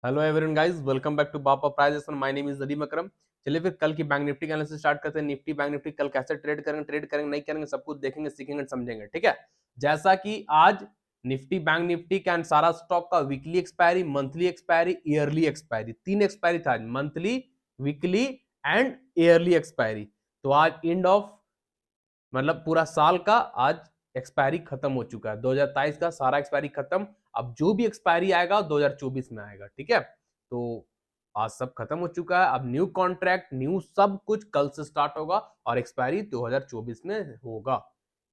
Hello everyone guys, welcome back to Bapa prices. My name is Nadeem Akram. चलिए फिर कल की बैंक निफ्टी का एनालिसिस स्टार्ट करते हैं। निफ्टी बैंक निफ्टी कल कैसे ट्रेड करेंगे नहीं करेंगे, सब कुछ देखेंगे, सीखेंगे, समझेंगे। ठीक है। जैसा कि आज निफ्टी बैंक निफ्टी का सारा स्टॉक का weekly expiry, monthly expiry, yearly expiry, तीन एक्सपायरी था आज, monthly, weekly and yearly expiry. तो आज एंड ऑफ मतलब पूरा साल का आज एक्सपायरी खत्म हो चुका है। 2023 का सारा एक्सपायरी खत्म। अब जो भी एक्सपायरी आएगा 2024 में आएगा। ठीक है। तो आज सब खत्म हो चुका है। अब न्यू कॉन्ट्रैक्ट, न्यू सब कुछ कल से स्टार्ट होगा और एक्सपायरी 2024 में होगा।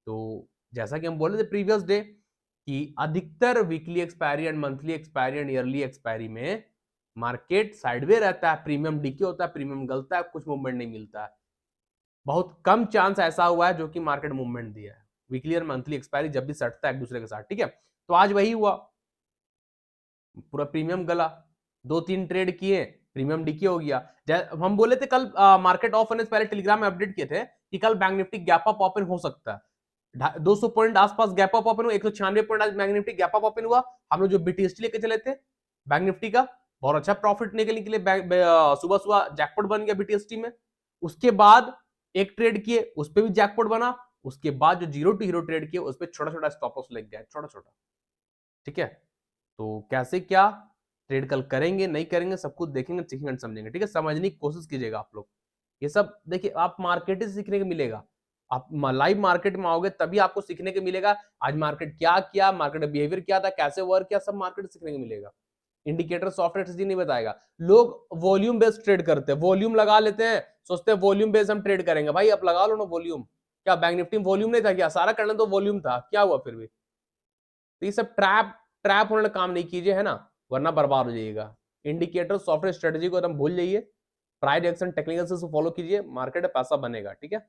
तो जैसा कि हम बोले थे प्रीवियस डे कि अधिकतर weekly expiry and monthly expiry and yearly expiry में मार्केट साइडवे रहता है, प्रीमियम डीके होता है, प्रीमियम गलता है, कुछ मूवमेंट नहीं मिलता है। बहुत कम चांस ऐसा हुआ है जो कि मार्केट मूवमेंट दिया है। वीकली और मंथली एक्सपायरी जब भी सटता है एक दूसरे के साथ। ठीक है। तो आज वही हुआ, पूरा प्रीमियम गला, दो तीन ट्रेड किए, प्रीमियम डीके हो गया। हम बोले थे कल मार्केट ऑफ होने से पहले टेलीग्राम में अपडेट किए थे कि कल bank Nifty gap up open हो सकता है। 200 पॉइंट आसपास गैप अप ओपन हुआ, 196 पॉइंट आज bank Nifty gap up open हुआ। हम लोग जो बीटीएसटी लेके चले थे बैंक निफ्टी का, बहुत अच्छा प्रॉफिट निकलने के लिए सुबह सुबह जैकपॉट बन गया बीटीएसटी में। उसके बाद एक ट्रेड किए, उस पर भी जैकपॉट बना। उसके बाद जो जीरो टू हीरो ट्रेड किए उस पर छोटा छोटा स्टॉप लॉस लग गया, छोटा छोटा। ठीक है। तो कैसे क्या ट्रेड कल करेंगे नहीं करेंगे, सब कुछ देखेंगे, सीखेंगे, समझेंगे। ठीक है। समझने की कोशिश कीजिएगा आप लोग। ये सब देखिए, आप मार्केट से सीखने को मिलेगा। आप लाइव मार्केट में आओगे तभी आपको सीखने को मिलेगा। आज मार्केट क्या किया, मार्केट बिहेवियर क्या था, कैसे वर्क किया, सब मार्केट से सीखने को मिलेगा। इंडिकेटर सॉफ्टवेयर से नहीं बताएगा। लोग वॉल्यूम बेस्ड ट्रेड करते हैं, वॉल्यूम लगा लेते हैं, सोचते हैं वॉल्यूम बेस्ड हम ट्रेड करेंगे। भाई आप लगा लो ना वॉल्यूम। क्या बैंक निफ्टी में वॉल्यूम नहीं था क्या? सारा करना तो वॉल्यूम था, क्या हुआ फिर भी? तो ये सब ट्रैप ट्रैप होने काम नहीं कीजिए, है ना, वरना बर्बाद हो जाइएगा। इंडिकेटर सॉफ्टवेयर स्ट्रेटेजी को एकदम भूल जाइए। प्राइस एक्शन टेक्निकल से फॉलो कीजिए, मार्केट में पैसा बनेगा। ठीक है।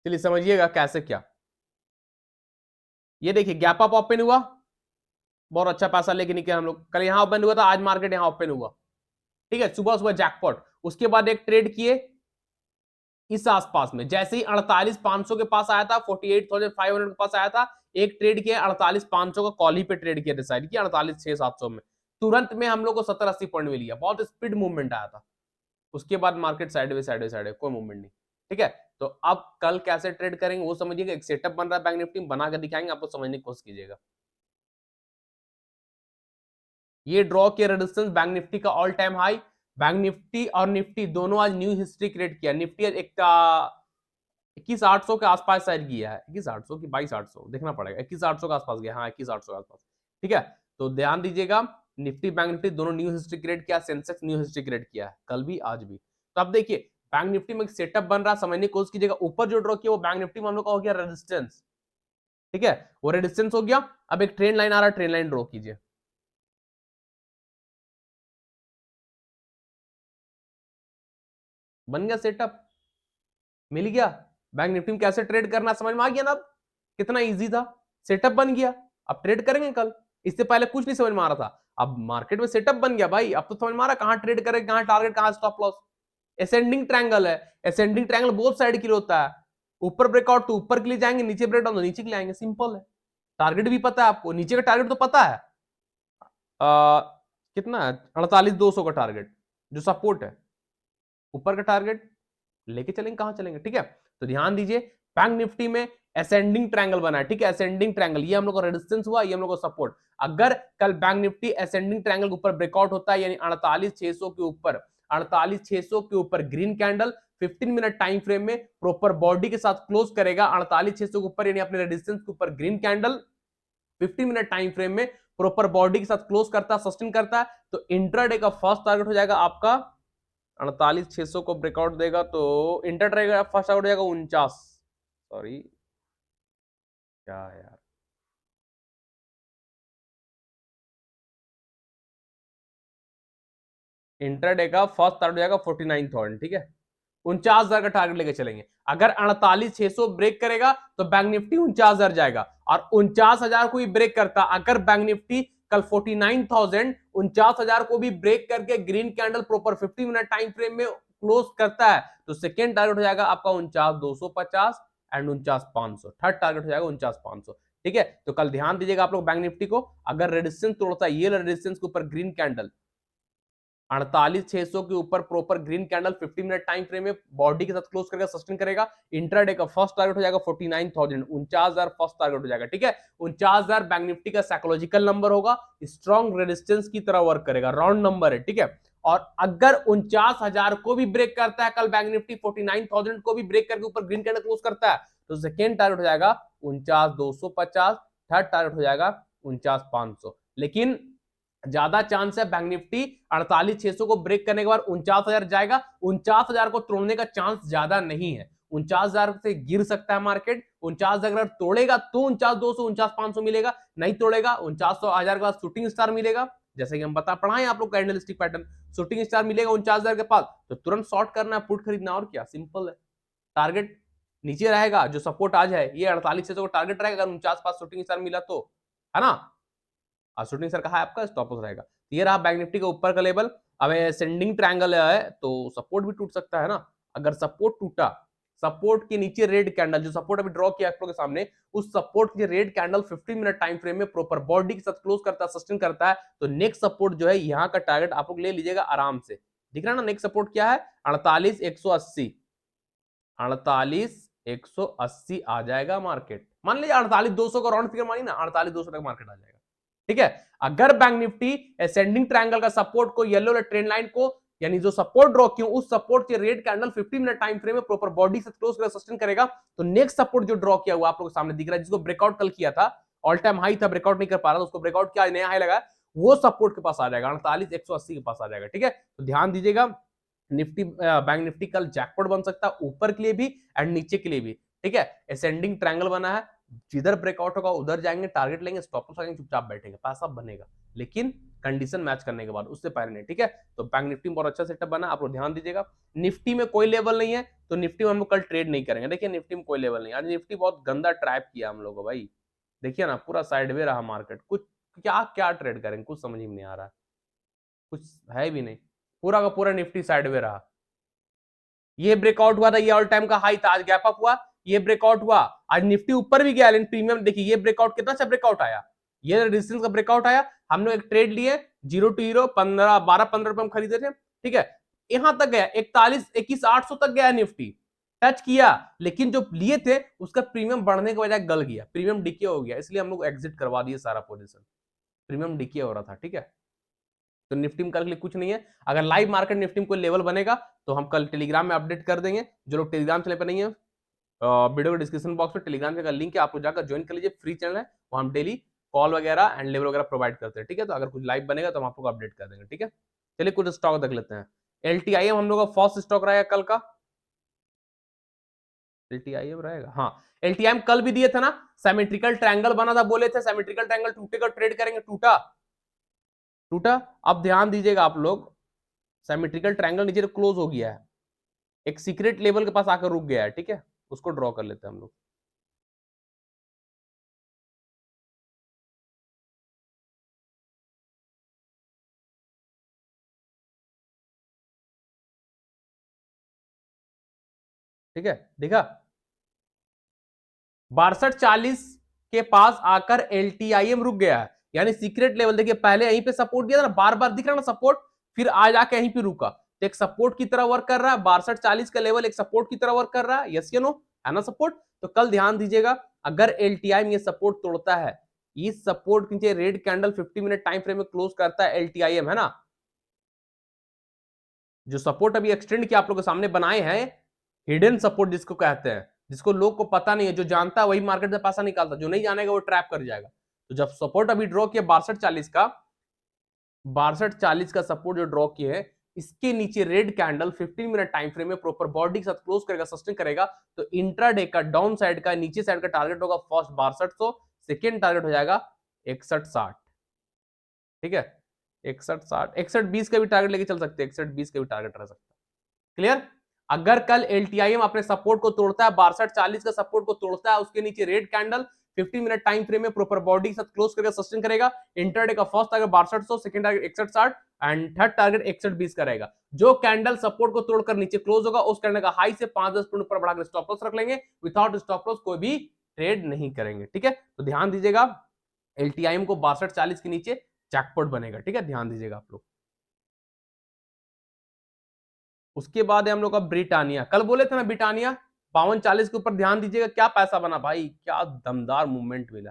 चलिए समझिएगा कैसे क्या। ये देखिए गैप अप ओपन हुआ, बहुत अच्छा पैसा लेके निकले हम लोग। कल यहां ओपन हुआ था, आज मार्केट यहां ओपन हुआ। ठीक है। सुबह सुबह जैकपॉट। उसके बाद एक ट्रेड किए इस आसपास में, जैसे ही 48,500 के पास आया था, 48,500 के पास आया था, एक ट्रेड किया 48,500 का, कॉल ही पे ट्रेड किया, डिसाइड किया 48,600-700 में। तुरंत में हम लोग को 70-80 पॉइंट में लिया, बहुत स्पीड मूवमेंट आया था। उसके बाद मार्केट साइड कोई मूवमेंट नहीं। ठीक है। तो अब कल कैसे ट्रेड करेंगे वो समझिएगा। एक सेटअप बन रहा है बैंक निफ्टी में, बना के दिखाएंगे आपको, समझने की कोशिश कीजिएगा। ये ड्रॉ किया रेजिस्टेंस बैंक निफ्टी का all time high. Bank Nifty और निफ्टी दोनों आज न्यू हिस्ट्री क्रिएट किया। निफ्टी आज 21,800 के आसपास साइड किया है, 21,800 की 22,800 देखना पड़ेगा, 21,800 के आसपास गया, हाँ 21,800 के आसपास। ठीक है। तो ध्यान दीजिएगा, निफ्टी बैंक निफ्टी दोनों न्यू हिस्ट्री क्रिएट किया, सेंसेक्स न्यू हिस्ट्री क्रिएट किया है कल भी आज भी। तो अब देखिए बैंक निफ्टी में एक सेटअप बन रहा है, समझने की कोशिश कीजिएगा। ऊपर जो ड्रॉ किया वो बैंक निफ्टी में हम लोग का हो गया रेजिस्टेंस। ठीक है। वो रेजिस्टेंस हो गया। अब एक ट्रेंड लाइन आ रहा है, ट्रेंड लाइन ड्रॉ कीजिए। बन गया सेटअप, मिल गया। बैंक निफ्टी में कैसे ट्रेड करना समझ में आ गया ना अब, कितना इजी था। सेटअप बन गया, अब ट्रेड करेंगे कल। इससे पहले कुछ नहीं समझ में आ रहा था, अब मार्केट में सेटअप बन गया भाई। अब तो समझ में आ रहा है कहां ट्रेड करें, कहां टारगेट, कहां स्टॉप लॉस। असेंडिंग ट्रायंगल है, असेंडिंग ट्रायंगल बोथ साइड के लिए होता है। ऊपर ब्रेकआउट तो ऊपर के लिए जाएंगे, नीचे ब्रेकडाउन तो नीचे के लिए आएंगे, सिंपल है। टारगेट भी पता है आपको, नीचे का टारगेट तो पता है। आ, कितना है? 48,200 का टारगेट जो सपोर्ट है। ऊपर का टारगेट लेके चलेंगे, कहां चलेंगे। ठीक है। तो ध्यान दीजिए, बैंक निफ्टी में असेंडिंग ट्रायंगल बना है। ठीक है। असेंडिंग ट्रायंगल, ये हम लोग को रेजिस्टेंस हुआ, ये हम लोग को सपोर्ट। अगर कल बैंक निफ्टी असेंडिंग ट्रायंगल के ऊपर ब्रेकआउट होता है, यानी 48,600 के ऊपर, 48,600 के ऊपर green candle 15 minute time frame में प्रॉपर बॉडी के साथ क्लोज करेगा 48,600 के ऊपर, यानी अपने रेजिस्टेंस के ऊपर green candle 15 minute time frame में प्रॉपर बॉडी के साथ क्लोज करता है, सस्टेन करता है, तो इंट्राडे का फर्स्ट टारगेट हो जाएगा आपका 48,600 को ब्रेकआउट देगा तो इंटर ट्रेड फर्स्ट आउट हो जाएगा 49, सॉरी क्या है यार, इंटरडे का फर्स्ट टारगेट हो जाएगा 49,000। ठीक है। 49,000 का टारगेट लेके चलेंगे। अगर 48,600 ब्रेक करेगा तो बैंक निफ्टी 49,000 जाएगा, और 49,000 को भी ब्रेक करता, अगर बैंक निफ्टी कल 49,000 49,000 को भी ब्रेक करके green candle proper 50 minute time frame में क्लोज करता है, तो सेकेंड टारगेट हो जाएगा आपका 49,250 एंड 49,500। थर्ड टारगेट हो जाएगा 49,500। ठीक है, तो कल ध्यान दीजिएगा आप लोग बैंक निफ्टी को, अगर रेजिस्टेंस तोड़ता है, ये रेजिस्टेंस के ऊपर ग्रीन कैंडल 48,600 के ऊपर proper green candle 15 minute time frame में बॉडी के साथ क्लोज करेगा, सस्टेन करेगा, इंट्राडे का फर्स्ट टारगेट हो जाएगा 49,000, 49,000 फर्स्ट टारगेट हो जाएगा। ठीक है, 49,000 बैंक निफ्टी का साइकोलॉजिकल नंबर होगा, स्ट्रॉन्ग रेजिस्टेंस की तरह वर्क करेगा, राउंड नंबर है। ठीक है, और अगर 49,000 को भी ब्रेक करता है कल बैंक निफ्टी, 49,000 को भी ब्रेक करके ऊपर ग्रीन कैंडल क्लोज करता है, तो सेकेंड टारगेट हो जाएगा 49,250, थर्ड टारगेट हो जाएगा 49,500। लेकिन ज्यादा चांस है बैंक निफ्टी 48,600 को ब्रेक करने के बाद 49,000 जाएगा, 49,000 को तोड़ने का चांस ज्यादा नहीं है, 49,000 से गिर सकता है मार्केट, 49,000 अगर तोड़ेगा तो 49,200 49,500 मिलेगा, नहीं तोड़ेगा 49,000 के बाद शूटिंग स्टार मिलेगा, जैसे कि हम बता पढ़ाएं आप लोग कैंडलस्टिक पैटर्न, शूटिंग स्टार मिलेगा 49,000 के पास, तो तुरंत शॉर्ट करना है, पुट खरीदना, और क्या, सिंपल है। टारगेट नीचे रहेगा, जो सपोर्ट आ जाए, ये 48,600 का टारगेट रहेगा, अगर 49 शूटिंग स्टार मिला तो, है ना, शूटिंग स्टार कहा है आपका, स्टॉप लॉस रहेगा। ये रहा बैंक निफ्टी का ऊपर का लेवल। अब सेंडिंग ट्रायंगल है तो सपोर्ट भी टूट सकता है ना, अगर सपोर्ट टूटा, सपोर्ट के नीचे रेड कैंडल, जो सपोर्ट अभी ड्रॉ किया आप लोगों के सामने, उस सपोर्ट के red candle 15 minute time frame में प्रॉपर बॉडी के साथ क्लोज करता है, सस्टेन करता है, तो नेक्स्ट सपोर्ट जो है यहाँ का टारगेट आप लोग ले लीजिएगा आराम से। दिख रहा है ना, नेक्स्ट सपोर्ट क्या है, 48,180, 48,180 आ जाएगा मार्केट, मान लीजिए 48,200 का राउंड फिगर मानिए ना, 48,200 तक मार्केट आ जाएगा। ठीक है, अगर बैंक निफ्टी असेंडिंग ट्रायंगल का सपोर्ट को, येलो ट्रेंड लाइन को, यानी जो सपोर्ट ड्रॉ किया उस सपोर्ट के red candle 15 minute time frame में प्रॉपर बॉडी से क्लोज कर सस्टेन करेगा, तो नेक्स्ट सपोर्ट जो ड्रॉ किया हुआ आप लोगों के सामने दिख रहा है, जिसको ब्रेकआउट कल किया था, ऑल टाइम हाई था, ब्रेकआउट नहीं कर पा रहा था, उसको ब्रेकआउट किया, नया हाई लगा, वो सपोर्ट के पास आ जाएगा, 48,180 के पास आ जाएगा। ठीक है, तो ध्यान दीजिएगा, निफ्टी बैंक निफ्टी कल जैकपॉट बन सकता है, ऊपर के लिए भी एंड नीचे के लिए भी। ठीक है, असेंडिंग ट्रायंगल बना है, जिधर ब्रेकआउट होगा उधर जाएंगे, टारगेट लेंगे, स्टॉप लॉस लगाएंगे, चुपचाप बैठेंगे, पैसा बनेगा, लेकिन कंडीशन मैच करने के बाद, उससे पहले नहीं। ठीक है, तो बैंक निफ्टी में बहुत अच्छा सेटअप बना, आप लोग ध्यान दीजिएगा। निफ्टी में कोई लेवल नहीं है, तो निफ्टी में हम लोग कल ट्रेड नहीं करेंगे। देखिए निफ्टी में कोई लेवल नहीं, आज निफ्टी बहुत गंदा ट्रैप किया हम लोग को भाई, देखिए ना, पूरा साइडवे रहा मार्केट, कुछ क्या क्या ट्रेड करेंगे, कुछ समझ में नहीं आ रहा, कुछ है भी नहीं, पूरा का पूरा निफ्टी साइडवे रहा। ये ब्रेकआउट हुआ था, ये ऑल टाइम का हाई था, आज गैप अप हुआ, ये ब्रेकआउट हुआ, आज निफ्टी ऊपर भी गया, लेकिन प्रीमियम देखिए, ये ब्रेकआउट कितना अच्छा ब्रेकआउट आया, ये रेजिस्टेंस का ब्रेकआउट आया, हम लोग एक ट्रेड लिए 0 to हीरो 12 रुपए हम खरीदे थे। ठीक है, यहां तक गया 41,800 तक गया निफ्टी, टच किया, लेकिन जो लिए थे उसका प्रीमियम बढ़ने के बजाय गल गया, प्रीमियम डिके हो गया, इसलिए हम लोग एग्जिट करवा दिए सारा पोजीशन, प्रीमियम डिके हो रहा था। ठीक है, तो निफ्टी में कल के लिए कुछ नहीं है, अगर लाइव मार्केट निफ्टी में कोई लेवल बनेगा तो हम कल टेलीग्राम में अपडेट कर देंगे, जो लोग टेलीग्राम चैनल पर नहीं है, वीडियो के डिस्क्रिप्शन बॉक्स में टेलीग्राम का लिंक है, आपको जाकर ज्वाइन कर लीजिए, फ्री चैनल है, वहां हम डेली कॉल वगैरह एंड लेवल वगैरह प्रोवाइड करते हैं। ठीक है, तो अगर कुछ लाइव बनेगा तो हम आपको अपडेट कर देंगे। ठीक है, चलिए कुछ स्टॉक देख लेते हैं। एलटीआईएम हम लोग का फर्स्ट स्टॉक रहेगा कल का, एलटीआईएम रहेगा, हाँ, एलटीआईएम कल भी दिए थे ना, सिमेट्रिकल ट्रायंगल बना था, बोले थे सिमेट्रिकल ट्रायंगल टूटेगा ट्रेड करेंगे, टूटा, टूटा। अब ध्यान दीजिएगा आप लोग, सिमेट्रिकल ट्रायंगल नीचे क्लोज हो गया है, एक सीक्रेट लेवल के पास आकर रुक गया है। ठीक है, उसको ड्रॉ कर लेते हैं हम लोग। ठीक है, देखा 6240 के पास आकर एलटीआईएम रुक गया है, यानी सीक्रेट लेवल, देखिए पहले यहीं पे सपोर्ट दिया था ना, बार बार दिख रहा ना सपोर्ट, फिर आ जाके यहीं पे रुका, तो एक सपोर्ट की तरह वर्क कर रहा है, 6240 का लेवल एक सपोर्ट की तरह वर्क कर रहा है, यस या नो, है ना सपोर्ट। तो कल ध्यान दीजिएगा, अगर एलटीआईएम ये सपोर्ट तोड़ता है, इस सपोर्ट के नीचे red candle 50 minute time frame में क्लोज करता है एलटीआईएम, है ना, जो सपोर्ट अभी एक्सटेंड किया आप लोगों के सामने बनाए हैं, हिडन सपोर्ट जिसको कहते हैं, जिसको लोग को पता नहीं है, जो जानता है वही मार्केट से पैसा निकालता, जो नहीं जानेगा वो ट्रैप कर जाएगा। तो जब सपोर्ट अभी ड्रॉ किया 6240 का सपोर्ट जो ड्रॉ किए हैं, इसके नीचे red candle 15 minute time frame में प्रॉपर बॉडी के साथ क्लोज करेगा, सस्टेन करेगा, तो इंट्राडे का डाउन साइड का, नीचे साइड का टारगेट होगा फर्स्ट 6200, सेकेंड टारगेट हो जाएगा 6160। ठीक है, 6160, 6120 का भी टारगेट लेके चल सकते हैं, 6120 का भी टारगेट रह सकता है। क्लियर, अगर कल एलटीआईएम अपने सपोर्ट को तोड़ता है, 6240 का सपोर्ट को तोड़ता है, उसके नीचे red candle 15 minute time frame में प्रॉपर बॉडी के साथ क्लोज करके सस्टेन करेगा, इंटरडे का first target 6200, second target 6160 and third target 6120 का रहेगा। जो कैंडल सपोर्ट को तोड़कर नीचे क्लोज होगा, उस कैंडल का हाई से 5-10 पॉइंट ऊपर बढ़ाकर स्टॉप लॉस रख लेंगे, विदाउट स्टॉप लॉस कोई भी ट्रेड नहीं करेंगे, ठीक है। तो ध्यान दीजिएगा LTIM को 6240 के नीचे जैकपॉट बनेगा, ठीक है, ध्यान दीजिएगा आप लोग। उसके बाद है हम लोग का ब्रिटानिया, कल बोले थे ना ब्रिटानिया 5240 के ऊपर, ध्यान दीजिएगा क्या पैसा बना भाई, क्या दमदार मूवमेंट मिला,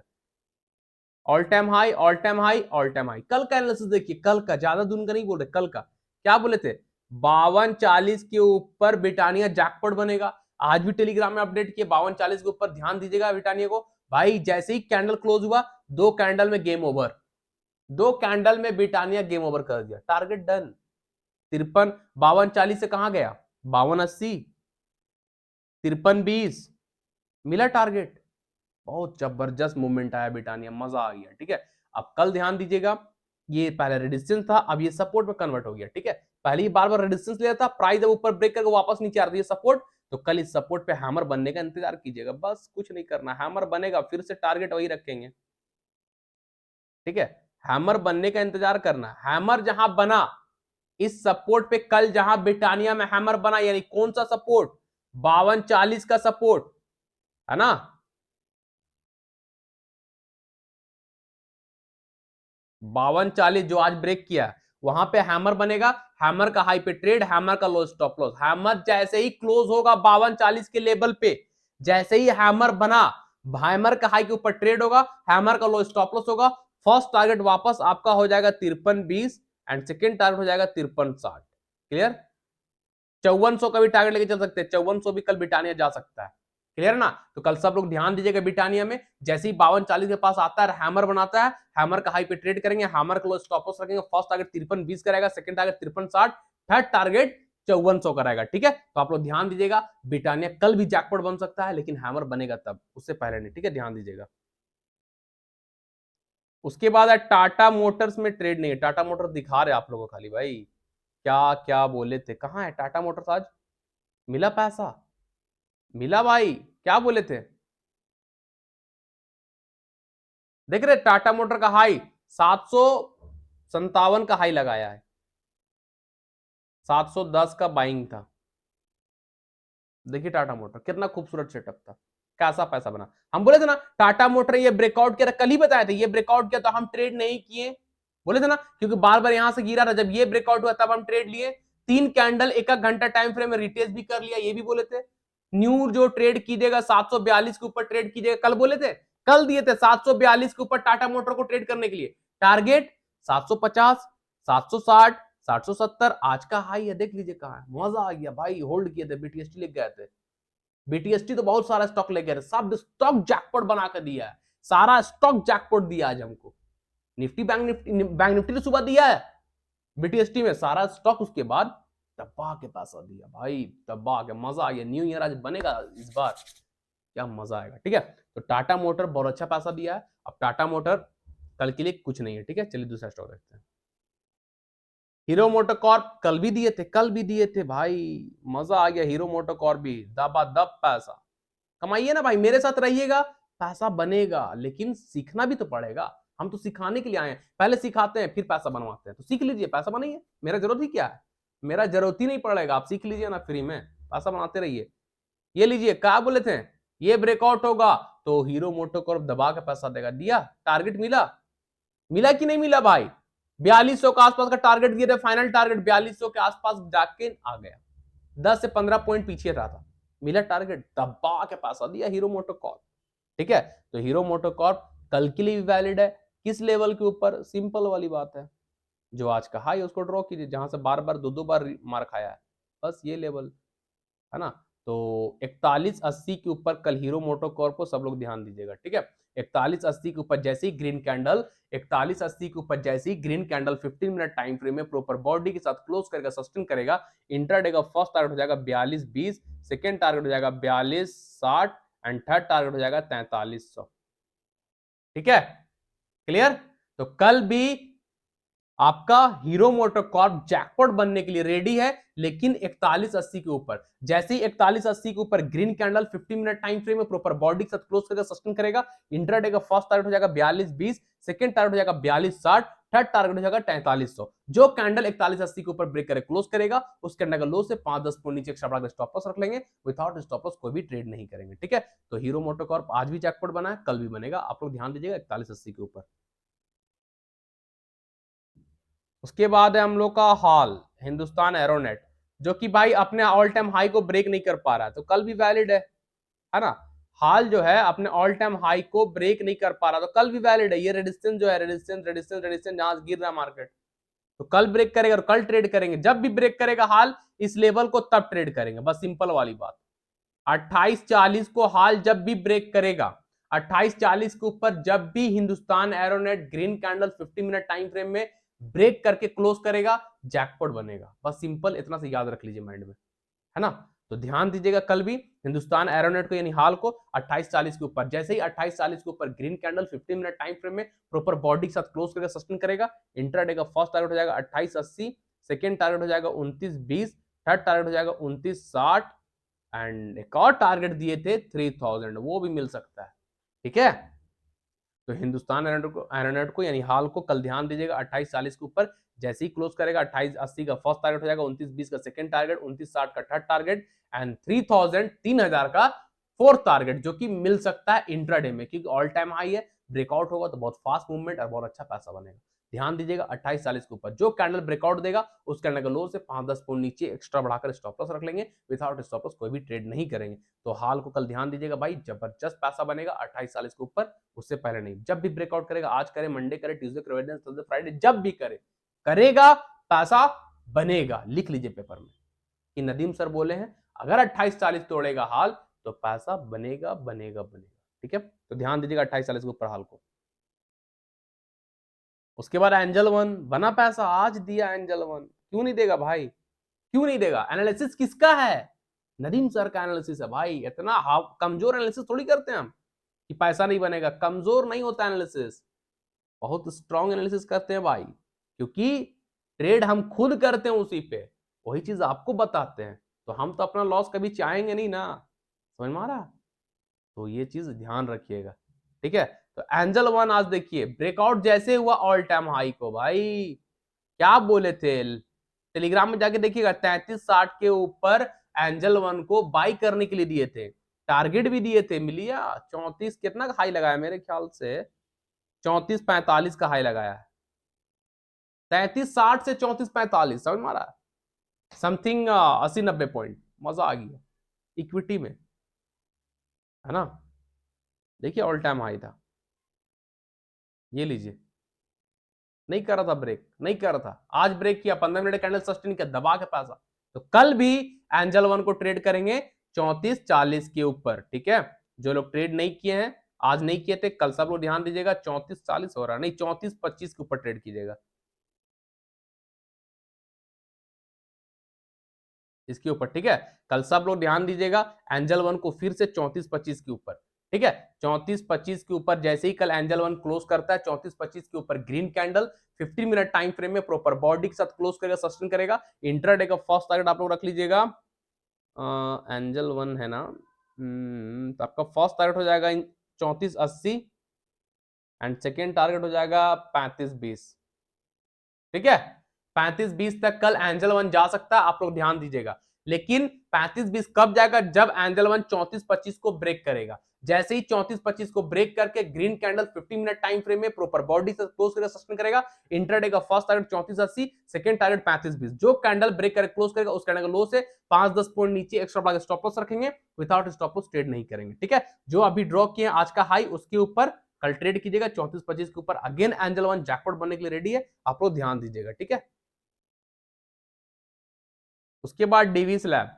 all time high all time high all time high. कल का एनालिसिस देखिए, कल का, ज्यादा दिन का नहीं बोल रहे, कल का क्या बोले थे, 5240 के ऊपर ब्रिटानिया जैकपॉट बनेगा। आज भी टेलीग्राम में अपडेट किए 5240 के ऊपर, ध्यान दीजिएगा ब्रिटानिया को भाई, जैसे ही कैंडल क्लोज हुआ 2 कैंडल में गेम ओवर, 2 कैंडल में ब्रिटानिया गेम ओवर कर दिया, टारगेट डन। 53 5240 से कहां गया 5280, 5320 मिला टारगेट, बहुत जबरदस्त मूवमेंट आया ब्रिटानिया, मजा आ गया, ठीक है। अब कल ध्यान दीजिएगा, ये पहले रेजिस्टेंस था, अब ये सपोर्ट में कन्वर्ट हो गया, ठीक है। पहले ही बार बार रेजिस्टेंस लिया था, प्राइस अब ऊपर ब्रेक करके वापस नीचे आ रही है सपोर्ट, तो कल इस सपोर्ट पे हैमर बनने का इंतजार कीजिएगा, बस कुछ नहीं करना, हैमर बनेगा फिर से टारगेट वही रखेंगे, ठीक है। हैमर बनने का इंतजार करना, हैमर जहां बना इस सपोर्ट पे, कल जहां ब्रिटानिया में हैमर बना, यानी कौन सा सपोर्ट, 5240 का सपोर्ट है ना, 5240 जो आज ब्रेक किया, वहां पे हैमर बनेगा, हैमर का हाई पे ट्रेड, हैमर का लो स्टॉप लॉस, हैमर जैसे ही क्लोज होगा 5240 के लेवल पे, जैसे ही हैमर बना, हैमर का हाई के ऊपर ट्रेड होगा, हैमर का लो स्टॉप लॉस होगा, फर्स्ट टारगेट वापस आपका हो जाएगा 5320 एंड सेकेंड टारगेट हो जाएगा 5360, क्लियर। 5400 का भी टारगेट लेके चल सकते हैं, 5400 भी कल ब्रिटानिया जा सकता है, क्लियर ना। तो कल सब लोग ध्यान दीजिएगा ब्रिटानिया में, जैसे ही 5240 के पास आता है, हैमर बनाता है, हैमर का हाई पे ट्रेड करेंगे, हैमर का लो स्टॉप लॉस रखेंगे, फर्स्ट टारगेट 5320 करेगा, सेकंड टारगेट 5360, थर्ड टारगेट 5400 करेगा, ठीक है। तो आप लोग ध्यान दीजिएगा, ब्रिटानिया कल भी जैकपॉट बन सकता है, लेकिन हैमर बनेगा तब, उससे पहले नहीं, ठीक है, ध्यान दीजिएगा। उसके बाद है टाटा मोटर्स में ट्रेड नहीं है, टाटा मोटर्स दिखा रहे आप लोगों को खाली भाई, क्या क्या बोले थे, कहां है टाटा मोटर्स, आज मिला पैसा, मिला भाई, क्या बोले थे, देख रहे टाटा मोटर का हाई 757 का हाई लगाया है, 710 का बाइंग था, देखिए टाटा मोटर कितना खूबसूरत सेटअप था, कैसा पैसा बना। हम बोले थे ना टाटा मोटर ये ब्रेकआउट किया था, कल ही बताए थे ये ब्रेकआउट किया तो हम ट्रेड नहीं किए, बोले थे ना, क्योंकि बार बार यहां से गिरा था, जब ये ब्रेकआउट हुआ तब हम ट्रेड लिए, 3 कैंडल एक घंटा टाइम फ्रेम में रिटेस्ट भी कर लिया, ये भी बोले थे। न्यू जो ट्रेड कीजिएगा 742 के ऊपर ट्रेड कीजिएगा, कल बोले थे, कल दिए थे 742 के ऊपर टाटा मोटर को ट्रेड करने के लिए, टारगेट 750 760 770, आज का हाई है देख लीजिए कहां है, मजा आ गया भाई, होल्ड किए थे, बीटीएसटी लेके गए थे, बीटीएसटी तो बहुत सारा स्टॉक ले गए, सब स्टॉक जैकपॉट बना कर दिया है, सारा स्टॉक जैकपॉट दिया आज हमको, निफ्टी बैंक निफ्टी तो सुबह दिया है, बीटीएसटी में सारा स्टॉक उसके बाद दबा के पैसा दिया भाई, दबा के, मजा आ गया, न्यू ईयर आज बनेगा इस बार, क्या मजा आएगा, ठीक है। तो टाटा मोटर बहुत अच्छा पैसा दिया है, अब टाटा मोटर कल के लिए कुछ नहीं है, ठीक है, चलिए दूसरा स्टॉक देखते हैं। हीरो मोटोकॉर्प कल भी दिए थे, कल भी दिए थे भाई, मजा आ गया, हीरो मोटोकॉर्प भी दबादब पैसा कमाइए ना भाई, मेरे साथ रहिएगा, पैसा बनेगा, लेकिन सीखना भी तो पड़ेगा, हम तो सिखाने के लिए आए हैं, पहले सिखाते हैं फिर पैसा बनवाते हैं, तो सीख लीजिए, पैसा बनाइए, मेरा जरूरत ही क्या है, मेरा जरूरत ही नहीं पड़ेगा, आप सीख लीजिए ना फ्री में, पैसा बनाते रहिए। ये लीजिए, क्या बोले थे, ये ब्रेकआउट होगा तो हीरो मोटोकॉर्प दबा के पैसा देगा, दिया, टारगेट मिला, मिला कि नहीं मिला भाई, 4200 के आसपास का टारगेट दिए थे, फाइनल टारगेट 4200 के आसपास जाके आ गया, 10 से 15 पॉइंट पीछे रहा था, मिला टारगेट, दबा के पैसा दिया हीरो मोटोकॉर्प, ठीक है। तो हीरो मोटोकॉर्प कल के लिए भी वैलिड है, किस लेवल के ऊपर, सिंपल वाली बात है, जो आज का हाई उसको ड्रॉ कीजिए, जहां से बार बार दो बार मार खाया है, बस ये लेवल है ना। तो 4180 के ऊपर कल हीरो मोटोकॉर्प को सब लोग ध्यान दीजिएगा, ठीक है। 4180 के ऊपर जैसे ही ग्रीन कैंडल, 4180 के ऊपर जैसे ही green candle 15 minute time frame में प्रॉपर बॉडी के साथ क्लोज करेगा, सस्टेन करेगा, इंट्राडे का फर्स्ट टारगेट हो जाएगा 4220, सेकंड टारगेट हो जाएगा 4260 एंड थर्ड टारगेट हो जाएगा 4300, ठीक है, क्लियर। तो कल भी आपका हीरो मोटोकॉर्प जैकपॉट बनने के लिए रेडी है, लेकिन 4180 के ऊपर, जैसे ही 4180 के ऊपर green candle 15 minute time frame में प्रॉपर बॉडी के साथ क्लोज करके सस्टेन करेगा, इंट्राडे का फर्स्ट टारगेट हो जाएगा 4220, सेकंड टारगेट हो जाएगा 4260, थर्ड टारगेट हो जाएगा 4300। जो कैंडल 4180 के ऊपर ब्रेक करे क्लोज करेगा, उस कैंडल का लो से 5-10 पॉइंट नीचे एक्स्ट्रा बढ़ा स्टॉप लॉस रख लेंगे, विदाउट स्टॉप लॉस कोई भी ट्रेड नहीं करेंगे। ठीक है, तो हीरो मोटोकॉर्प आज भी जैकपॉट बना है, कल भी बनेगा, आप लोग ध्यान दीजिएगा 4180 के ऊपर। उसके बाद है हम लोग का हाल हिंदुस्तान एरोनेट, जो कि भाई अपने ऑल टाइम हाई को ब्रेक नहीं कर पा रहा है, तो कल भी वैलिड है ना। हाल जो है अपने ऑल टाइम हाई को ब्रेक नहीं कर पा रहा, तो कल भी वैलिड है। ये रेजिस्टेंस जो है, रेजिस्टेंस जहां गिर रहा है मार्केट, तो कल ब्रेक करेगा और कल ट्रेड करेंगे। जब भी ब्रेक करेगा हाल इस लेवल को तब ट्रेड करेंगे, बस सिंपल वाली बात। 2840 को हाल जब भी ब्रेक करेगा, 2840 के ऊपर जब भी Hindustan Aeronautics green candle 50 minute time frame में ब्रेक करके क्लोज करेगा, जैकपॉट बनेगा। बस सिंपल इतना से याद रख लीजिए माइंड में, है ना। तो ध्यान दीजिएगा कल भी हिंदुस्तान एरोनेट को यानी हाल को 2840 के ऊपर, जैसे ही 2840 के ऊपर green candle 15 minute time frame में प्रॉपर बॉडी के साथ क्लोज करके सस्टेन करेगा, इंट्राडे का फर्स्ट टारगेट हो जाएगा 2880, सेकंड टारगेट हो जाएगा 2920, थर्ड टारगेट हो जाएगा 2960 एंड एक और टारगेट दिए थे 3000, वो भी मिल सकता है। ठीक है, तो हिंदुस्तान एरोनेट को यानी हाल को कल ध्यान दीजिएगा 2840 के ऊपर, जैसे ही क्लोज करेगा 2880 का फर्स्ट टारगेट हो जाएगा, 2920 का सेकंड टारगेट, 2960 का थर्ड टारगेट एंड 3000 का फोर्थ टारगेट, जो कि मिल सकता है इंट्राडे में, क्योंकि ऑल टाइम हाई है, ब्रेकआउट होगा तो बहुत फास्ट मूवमेंट और बहुत अच्छा पैसा बनेगा। ध्यान दीजिएगा 2840 के ऊपर जो कैंडल ब्रेकआउट देगा, उस कैंडल का लो से 5-10 पॉइंट नीचे एक्स्ट्रा बढ़ाकर स्टॉप लॉस रख लेंगे, विदाउट स्टॉप लॉस कोई भी ट्रेड नहीं करेंगे। तो हाल को कल ध्यान दीजिएगा भाई, जबरदस्त पैसा बनेगा 2840 के ऊपर, उससे पहले नहीं। जब भी ब्रेकआउट करेगा, आज करे, मंडे करे, ट्यूसडे करे, वेडनेसडे, थर्सडे, फ्राइडे, जब भी करे करेगा, पैसा बनेगा। लिख लीजिए पेपर में कि नदीम सर बोले हैं अगर 2840 तोड़ेगा हाल तो पैसा बनेगा बनेगा बनेगा। ठीक है, तो ध्यान दीजिएगा 2840 के ऊपर हाल को। उसके बाद एंजल वन बना पैसा, आज दिया एंजल वन, क्यों नहीं देगा भाई, क्यों नहीं देगा। एनालिसिस किसका है, नदीम सर का एनालिसिस है भाई। इतना कमजोर एनालिसिस थोड़ी करते हैं हम कि पैसा नहीं बनेगा, कमजोर नहीं होता एनालिसिस, बहुत स्ट्रॉन्ग एनालिसिस करते हैं भाई, क्योंकि ट्रेड हम खुद करते हैं उसी पे, वही चीज आपको बताते हैं, तो हम तो अपना लॉस कभी चाहेंगे नहीं ना, समझ में आ रहा। तो ये चीज ध्यान रखिएगा। ठीक है, तो एंजल वन आज देखिए ब्रेकआउट जैसे हुआ ऑल टाइम हाई को, भाई क्या बोले थे, टेलीग्राम में जाके देखिएगा 3360 के ऊपर एंजल वन को बाई करने के लिए दिए थे, टारगेट भी दिए थे, मिलिया 34 कितना का हाई लगाया मेरे ख्याल से 3445 का हाई लगाया है, 3360 से 3445, समझ मारा, समथिंग 80-90 पॉइंट, मजा आ गया इक्विटी में, है ना। देखिए ऑल टाइम हाई था, ये लीजिए, नहीं कर रहा था ब्रेक, नहीं कर रहा था, आज ब्रेक किया, 15 मिनट कैंडल सस्टेन किया, दबा के पैसा। तो कल भी एंजल वन को ट्रेड करेंगे 3440 के ऊपर। ठीक है, जो लोग ट्रेड नहीं किए हैं, आज नहीं किए थे, कल सब लोग ध्यान दीजिएगा 3440 हो रहा नहीं, 3425 के ऊपर ट्रेड कीजिएगा इसके ऊपर। ठीक है, कल सब लोग ध्यान दीजिएगा एंजल वन को फिर से 3425 के ऊपर। ठीक है, 3425 के ऊपर जैसे ही कल एंजल वन क्लोज करता है, 3425 के ऊपर green candle 50 minute time frame में प्रॉपर बॉडी के साथ क्लोज करेगा, सस्टेन करेगा, इंट्राडे का फर्स्ट टारगेट आप लोग रख लीजिएगा, एंजल वन है ना, तो आपका फर्स्ट टारगेट हो जाएगा 3480 एंड सेकेंड टारगेट हो जाएगा 3520। ठीक है, 35-20 तक कल एंजल वन जा सकता है, आप लोग ध्यान दीजिएगा। लेकिन 35-20 कब जाएगा, जब एंजल वन 34-25 को ब्रेक करेगा। जैसे ही 34-25 को ब्रेक करके green candle 50 minute time frame में प्रॉपर बॉडी से क्लोज करके सस्टेन करेगा, इंट्राडे का फर्स्ट टारगेट 3480, सेकंड टारगेट 35-20, जो कैंडल ब्रेक करके क्लोज करेगा उस कैंडल का लो से 5-10 पॉइंट नीचे एक्स्ट्रा बढ़ा के स्टॉप लॉस रखेंगे, विदाउट स्टॉप लॉस ट्रेड नहीं करेंगे। ठीक है, जो अभी ड्रॉ किए आज का हाई उसके ऊपर कल ट्रेड कीजिएगा 34-25 के ऊपर, अगेन एंजल वन जैकपॉट बनने के लिए रेडी है, आप लोग ध्यान दीजिएगा। ठीक है, उसके बाद डीवी स्लैब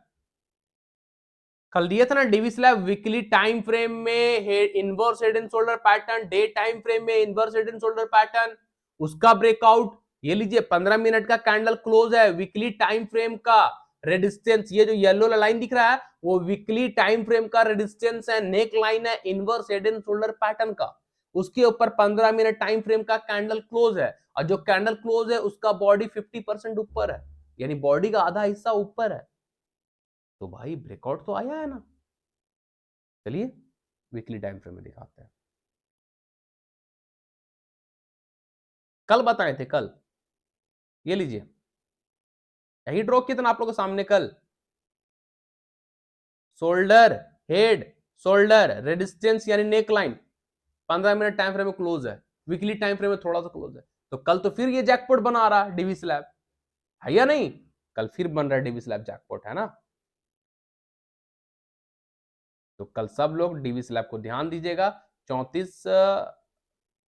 कल दिया था ना, DV slab weekly time frame में inverse head and shoulder pattern, day time frame में inverse head and shoulder pattern, उसका ब्रेकआउट, ये लीजिए 15 मिनट का कैंडल क्लोज है, वीकली टाइम फ्रेम का रेजिस्टेंस, ये जो येलो लाइन दिख रहा है वो वीकली टाइम फ्रेम का रेजिस्टेंस है, नेक लाइन है inverse head and shoulder pattern का, उसके ऊपर 15 मिनट टाइम फ्रेम का कैंडल क्लोज है, और जो कैंडल क्लोज है उसका बॉडी 50% ऊपर है, यानी बॉडी का आधा हिस्सा ऊपर है, तो भाई ब्रेकआउट तो आया है ना। चलिए वीकली टाइम फ्रेम में दिखाते हैं, कल बताए थे कल, ये लीजिए यही ड्रॉ किया था ना आप लोगों के सामने कल। शोल्डर, हेड, शोल्डर, रेजिस्टेंस यानी neck line 15 minute time frame में क्लोज है, वीकली टाइम फ्रेम में थोड़ा सा क्लोज है। तो कल तो फिर ये जैकपॉट बना रहा है डीवी स्लैब, है या नहीं? कल फिर बन रहा है डीवी स्लैब जैकपॉट, है ना? तो कल सब लोग डीवी स्लैब को ध्यान दीजिएगा 34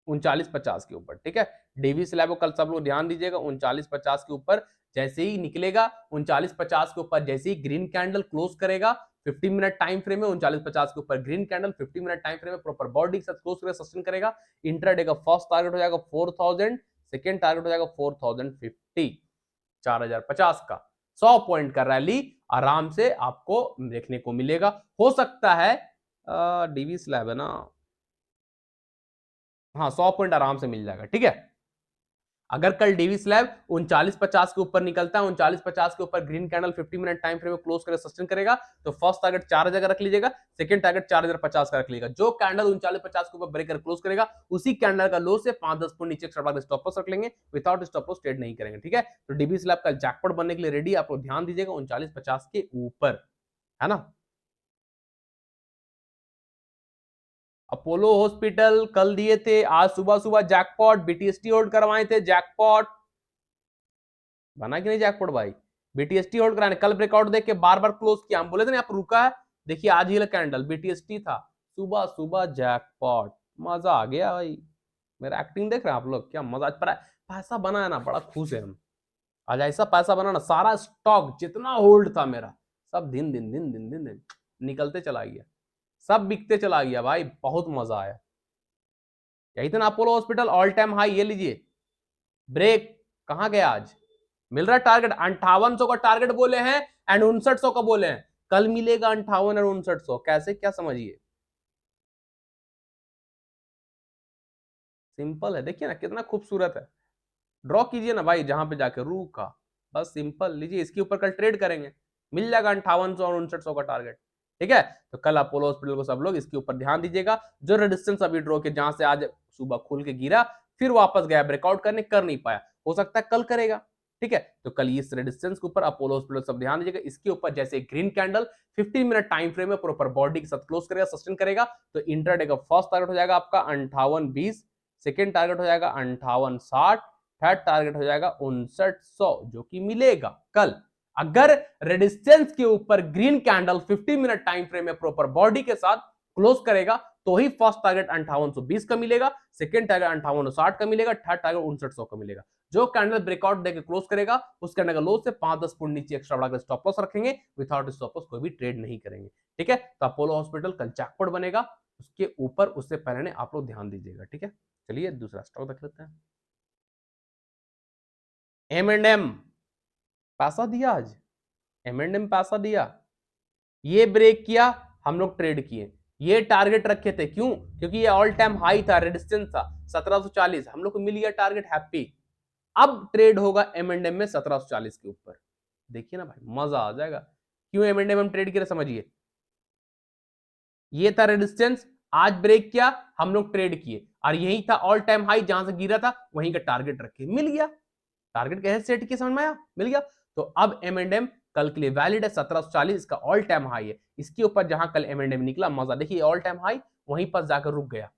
3950 के ऊपर, ठीक है। डीवी स्लैब को कल सब लोग ध्यान दीजिएगा 3950 के ऊपर, जैसे ही निकलेगा 3950 के ऊपर, जैसे ही ग्रीन कैंडल क्लोज करेगा 50 मिनट टाइम फ्रेम में 3950 के ऊपर green candle 50 minute time frame में प्रॉपर बॉडी के साथ क्लोज करेगा, सस्टेन करेगा। इंट्राडे का फर्स्ट टारगेट हो जाएगा 4000, सेकंड टारगेट हो जाएगा 4050, 4050 का 100 पॉइंट का रैली आराम से आपको देखने को मिलेगा। हो सकता है डीवी स्लैब है ना, हाँ 100 पॉइंट आराम से मिल जाएगा, ठीक है। अगर कल डीवी स्लैब 3950 के ऊपर निकलता है, 3950 के ऊपर green candle 50 minute time frame में क्लोज कर सस्टेन करेगा, तो फर्स्ट टारगेट 4000 रख लीजिएगा, सेकंड टारगेट 4050 का रख लीजिएगा। जो कैंडल 3950 के ऊपर ब्रेक कर क्लोज करेगा, उसी कैंडल का लो से 5-10 पॉइंट नीचे स्टॉप लॉस रख लेंगे, विदाउट स्टॉप लॉस ट्रेड नहीं करेंगे, ठीक है। तो डीवी स्लैब का जैकपॉट बनने के लिए रेडी, आप लोग ध्यान दीजिएगा 3950 के ऊपर, है ना। अपोलो हॉस्पिटल कल दिए थे, आज सुबह सुबह जैकपॉट, बीटीएसटी होल्ड करवाए थे, जैकपॉट बना कि नहीं जैकपॉट भाई? बीटीएसटी होल्ड कराने, कल ब्रेकआउट देख के बार बार क्लोज किया, हम बोले थे ना आप रुका है, देखिए आज ही कैंडल बीटीएसटी था, सुबह सुबह जैकपॉट, मजा आ गया भाई। मेरा एक्टिंग देख रहे हैं आप लोग, क्या मजा, आज पैसा बना है ना, बड़ा खुश है हम। आज ऐसा पैसा बना ना, सारा स्टॉक जितना होल्ड था मेरा, सब दिन दिन दिन दिन दिन दिन निकलते चला गया, सब बिकते चला गया भाई, बहुत मजा आया। यही था ना Apollo hospital all time high, ये लीजिए ब्रेक, कहां गया आज? मिल रहा है टारगेट, 5800 का टारगेट बोले हैं एंड 5900 का बोले हैं, कल मिलेगा 58 और 5900, कैसे, क्या समझिए, सिंपल है, देखिए ना कितना खूबसूरत है। ड्रॉ कीजिए ना भाई, जहां पे जाके रू का, बस सिंपल लीजिए, इसके ऊपर कल ट्रेड करेंगे, मिल जाएगा 5800 और 5900 का टारगेट, ठीक है। तो कल अपोलो हॉस्पिटल को सब लोग इसके ऊपर ध्यान दीजिएगा। जो रेजिस्टेंस अभी ड्रॉ के, जहां से आज सुबह खुल के गिरा, फिर वापस गया ब्रेकआउट करने, कर नहीं पाया, हो सकता है कल करेगा, ठीक है। तो कल इस रेजिस्टेंस के ऊपर अपोलो हॉस्पिटल सब ध्यान दीजिएगा, इसके ऊपर जैसे green candle 15 minute time frame में प्रॉपर बॉडी के साथ क्लोज करेगा, सस्टेन करेगा, तो इंट्राडे का फर्स्ट टारगेट हो जाएगा आपका 5820, सेकेंड टारगेट हो जाएगा 5860, थर्ड टारगेट हो जाएगा 5900, जो कि मिलेगा कल। अगर रेजिस्टेंस के ऊपर green candle 50 minute time frame में प्रॉपर बॉडी के साथ क्लोज करेगा, तो ही फर्स्ट टारगेट 5820 का मिलेगा, सेकंड टारगेट 5860 का मिलेगा, थर्ड टारगेट 5900 का मिलेगा। जो कैंडल ब्रेकआउट देकर क्लोज करेगा, उस कैंडल का लो से 5-10 पॉइंट नीचे एक्स्ट्रा बढ़ाकर स्टॉप लॉस रखेंगे, विदाउट स्टॉप लॉस कोई भी ट्रेड नहीं करेंगे, ठीक है। तो अपोलो हॉस्पिटल कल जैकपॉट बनेगा, उसके ऊपर उससे पहले आप लोग ध्यान दीजिएगा, ठीक है। चलिए दूसरा स्टॉक देख लेते हैं। M&M पैसा दिया आज, M&M पैसा दिया, ये ब्रेक किया, हम लोग ट्रेड किए, ये टारगेट रखे थे, क्यों? क्योंकि ये ऑल टाइम हाई था, रेजिस्टेंस था 1740, हम लोग को मिल गया टारगेट, हैप्पी। अब ट्रेड होगा M&M में 1740 के ऊपर, देखिए ना भाई मजा आ जाएगा। क्यों M&M हम ट्रेड किए समझिए, ये था रेजिस्टेंस, आज ब्रेक किया, हम लोग ट्रेड किए, और यही था ऑल टाइम हाई, जहां से गिरा था वहीं का टारगेट रखे, मिल गया। टारगेट कैसे सेट किया, समझ में आया, मिल गया। तो अब M&M कल के लिए वैलिड है, 1740 इसका ऑल टाइम हाई है, इसके ऊपर जहां कल M&M निकला, मजा देखिए, ऑल टाइम हाई वहीं पर जाकर रुक गया,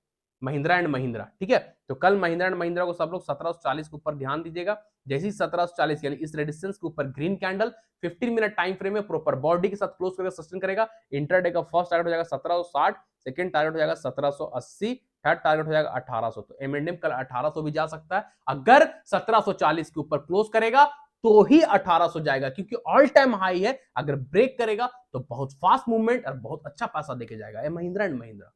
महिंद्रा एंड महिंद्रा, ठीक है। तो कल महिंद्रा एंड महिंद्रा को सब लोग 1740 के ऊपर ध्यान दीजिएगा, जैसे ही 1740 यानी इस रेजिस्टेंस के ऊपर green candle 15 minute time frame में प्रॉपर बॉडी के साथ क्लोज करके सस्टेन करेगा, इंटरडे का फर्स्ट टारगेट हो जाएगा 1760, सेकंड टारगेट हो जाएगा 1780, थर्ड टारगेट हो जाएगा 1800, तो M&M कल 1800 भी जा सकता है, अगर 1740 के ऊपर क्लोज करेगा तो ही 1800 जाएगा, क्योंकि ऑल टाइम हाई है, अगर ब्रेक करेगा तो बहुत फास्ट मूवमेंट और बहुत अच्छा पैसा देके जाएगा महिंद्रा एंड महिंद्रा,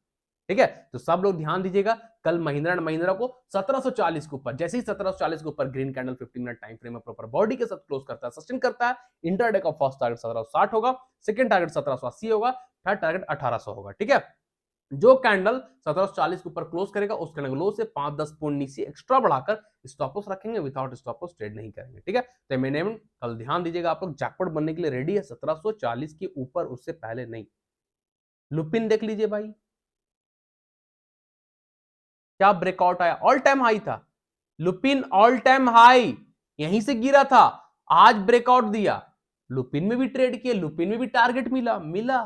ठीक है। तो सब लोग ध्यान दीजिएगा, कल महिंद्रा एंड महिंद्रा को 1740 के ऊपर, जैसे ही 1740 के ऊपर green candle 50 minute time frame में प्रॉपर बॉडी के साथ क्लोज करता है, सस्टेन करता है, इंटरडे का फर्स्ट टारगेट 1760 होगा, सेकंड टारगेट 1780 होगा, थर्ड टारगेट 1800 होगा, ठीक है। जो कैंडल 1740 के ऊपर क्लोज करेगा, उस कैंडल लो से 5-10 पॉइंट नीचे एक्स्ट्रा बढ़ाकर स्टॉप लॉस रखेंगे, विदाउट स्टॉप लॉस ट्रेड नहीं करेंगे, ठीक है। तो M&M कल ध्यान दीजिएगा, आप लोग जैकपॉट बनने के लिए रेडी है, 1740 के ऊपर, उससे पहले नहीं। लुपिन देख लीजिए भाई, क्या ब्रेकआउट आया, ऑल टाइम हाई था, लुपिन ऑल टाइम हाई, यहीं से गिरा था, आज ब्रेकआउट दिया, लुपिन में भी ट्रेड किए, लुपिन में भी टारगेट मिला मिला,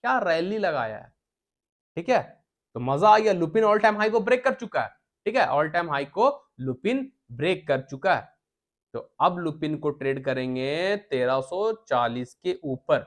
क्या रैली लगाया है। ठीक है, तो मजा आ गया, लुपिन ऑल टाइम हाई को ब्रेक कर चुका है। ठीक है, ऑल टाइम हाई को लुपिन ब्रेक कर चुका है। तो अब लुपिन को ट्रेड करेंगे 1340 के ऊपर।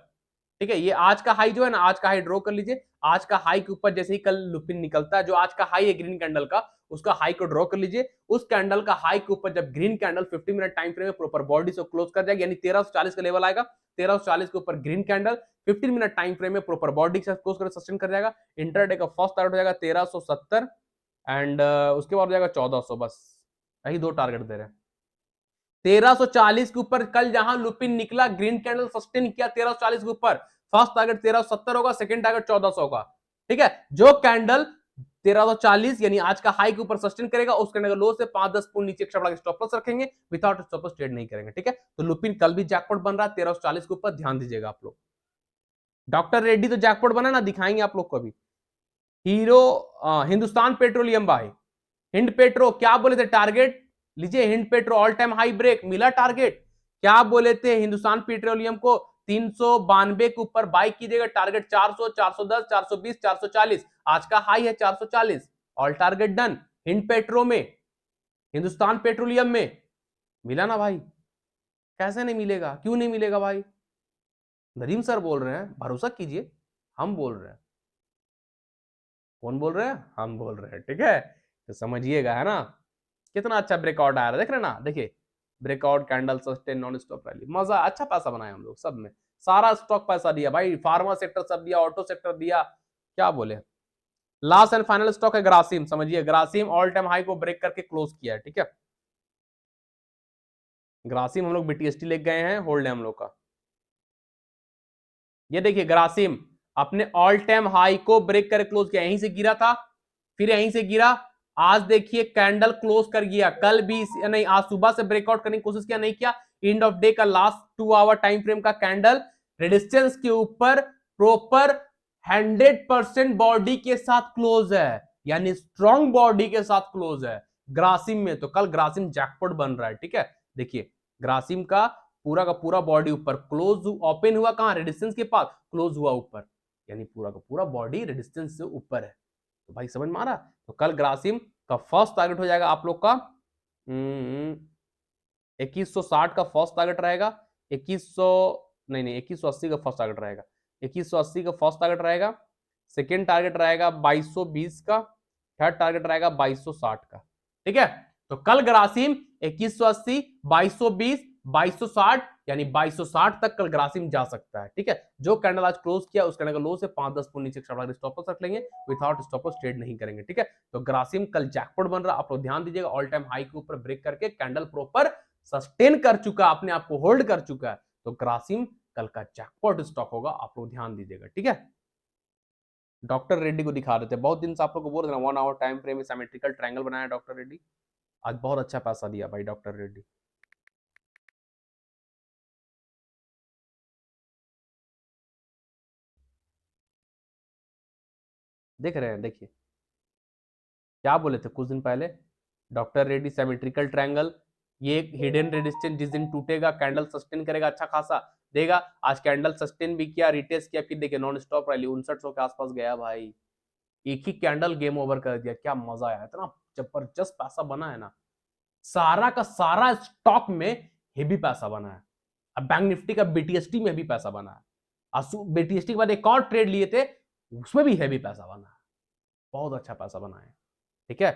ठीक है, ये आज का हाई जो है ना, आज का हाई ड्रॉ कर लीजिए। आज का हाई के ऊपर जैसे ही कल लुपिन निकलता है, जो आज का हाई है ग्रीन कैंडल का, उसका हाई को ड्रॉ कर लीजिए। उस कैंडल का हाई के ऊपर जब green candle 50 minute time frame में प्रॉपर बॉडी से क्लोज कर जाएगी, यानी 1340 का लेवल आएगा, 1340 के ऊपर green candle 15 minute time frame में प्रॉपर बॉडी से क्लोज कर सस्टेन कर जाएगा। इंटरडे का फर्स्ट टारगेट हो जाएगा 1370 एंड उसके बाद हो जाएगा 1400। बस यही दो टारगेट दे रहे हैं। 1340 के ऊपर कल जहां लुपिन निकला, ग्रीन कैंडल सस्टेन किया 1340 के ऊपर, फर्स्ट टारगेट 1370 होगा, सेकंड टारगेट 1400 होगा। ठीक है, जो कैंडल 1340 यानी आज का हाई के ऊपर सस्टेन करेगा, उस कैंडल का लो से 5-10 पॉइंट नीचे एक्स्ट्रा स्टॉप लॉस रखेंगे, विदाउट स्टॉप लॉस ट्रेड नहीं करेंगे। ठीक है, तो लुपिन कल भी जैकपॉट बन रहा है 1340 के ऊपर, ध्यान दीजिएगा आप लोग। डॉक्टर रेड्डी तो जैकपॉट बना ना, दिखाएंगे आप लोग को अभी। Hero Hindustan petroleum buy, Hind petro क्या बोले थे टारगेट लीजिए, Hind petro all time high break मिला टारगेट। क्या बोले थे हिंदुस्तान पेट्रोलियम को, 392 के ऊपर बाई कीजिएगा, टारगेट 400, 410, 420, 440, आज का हाई है 440, all target done. Hind petro में, हिंदुस्तान पेट्रोलियम में मिला ना भाई, कैसे नहीं मिलेगा, क्यों नहीं मिलेगा भाई। नदीम सर बोल रहे हैं, भरोसा कीजिए, हम बोल रहे हैं। कौन बोल रहे हैं, हम बोल रहे हैं। ठीक है, तो समझिएगा, है ना। कितना अच्छा ब्रेकआउट आया, देख रहे ना, देखिए breakout candle sustain non stop rally, मजा, अच्छा पैसा बनाया हम लोग सब में, सारा स्टॉक पैसा दिया भाई, फार्मा सेक्टर सब दिया, ऑटो सेक्टर दिया, क्या बोले। लास्ट एंड फाइनल स्टॉक है ग्रासिम, समझिए ग्रासिम ऑल टाइम हाई को ब्रेक करके क्लोज किया है। ठीक है, ग्रासिम हम लोग बीटीएसटी लेके गए हैं, होल्ड है हम लोग का। ये देखिए ग्रासिम अपने ऑल टाइम हाई को ब्रेक कर क्लोज किया, यहीं से गिरा था, फिर यहीं से गिरा, आज देखिए कैंडल क्लोज कर गया, कल भी नहीं, आज सुबह से ब्रेकआउट करने की कोशिश किया, नहीं किया, एंड ऑफ डे का लास्ट 2 आवर टाइम फ्रेम का कैंडल रेजिस्टेंस के ऊपर प्रॉपर 100% बॉडी के साथ क्लोज है, यानी स्ट्रॉन्ग बॉडी के साथ क्लोज है ग्रासिम में। तो कल ग्रासिम जैकपॉट बन रहा है। ठीक है, देखिए ग्रासिम का पूरा बॉडी ऊपर क्लोज, ओपन हुआ कहां, रेजिस्टेंस के पास, क्लोज हुआ ऊपर, यानी पूरा का पूरा बॉडी रेजिस्टेंस से ऊपर है। तो भाई समझ में आ रहा, तो कल ग्रासिम का फर्स्ट टारगेट हो जाएगा आप लोग का 2160 का फर्स्ट टारगेट रहेगा, 2100 नहीं नहीं 2180 का फर्स्ट टारगेट रहेगा, 2180 का फर्स्ट टारगेट रहेगा, सेकेंड टारगेट रहेगा 2220 का, थर्ड टारगेट रहेगा 2260 का। ठीक है, तो कल ग्रासिम 2180, 2220, 2260, यानी 2260 तक कल ग्रासिम जा सकता है। ठीक है, जो कैंडल आज क्लोज किया उस कैंडल का लो से 5-10 पॉइंट नीचे स्टॉप लॉस रख लेंगे, विदाउट स्टॉप लॉस ट्रेड नहीं करेंगे। ठीक है, तो ग्रासिम कल जैकपॉट बन रहा, आप लोग ध्यान दीजिएगा, ऑल टाइम हाई के ऊपर ब्रेक करके कैंडल प्रॉपर सस्टेन कर चुका, अपने आप को होल्ड कर चुका है, तो ग्रासिम कल का जैकपॉट स्टॉक होगा, आप लोग ध्यान दीजिएगा। ठीक है, डॉक्टर रेड्डी को दिखा रहे थे, बहुत दिन से आप लोग को बोल रहे थे 1 आवर टाइम फ्रेम में सिमेट्रिकल ट्रायंगल बनाया डॉक्टर रेड्डी, आज बहुत अच्छा पैसा दिया भाई डॉक्टर रेड्डी। देख रहे हैं, देखिए क्या बोले थे कुछ दिन पहले, डॉक्टर रेड्डी सिमेट्रिकल ट्रायंगल, ये एक हिडन रेजिस्टेंस, जिस दिन टूटेगा कैंडल सस्टेन करेगा, अच्छा खासा देगा, आज कैंडल सस्टेन भी किया, रिटेस्ट किया, फिर देखिए नॉन स्टॉप रैली 5900 के आसपास गया भाई, एक ही कैंडल गेम ओवर कर दिया, क्या मजा आया, इतना जबरदस्त पैसा बना है ना, सारा का सारा स्टॉक में हेवी पैसा बना है। अब बैंक निफ्टी का बीटीएसटी में भी पैसा बना है, बीटीएसटी के बाद एक और ट्रेड लिए थे, उसमें भी हेवी पैसा बना है, बहुत अच्छा पैसा बना है। ठीक है,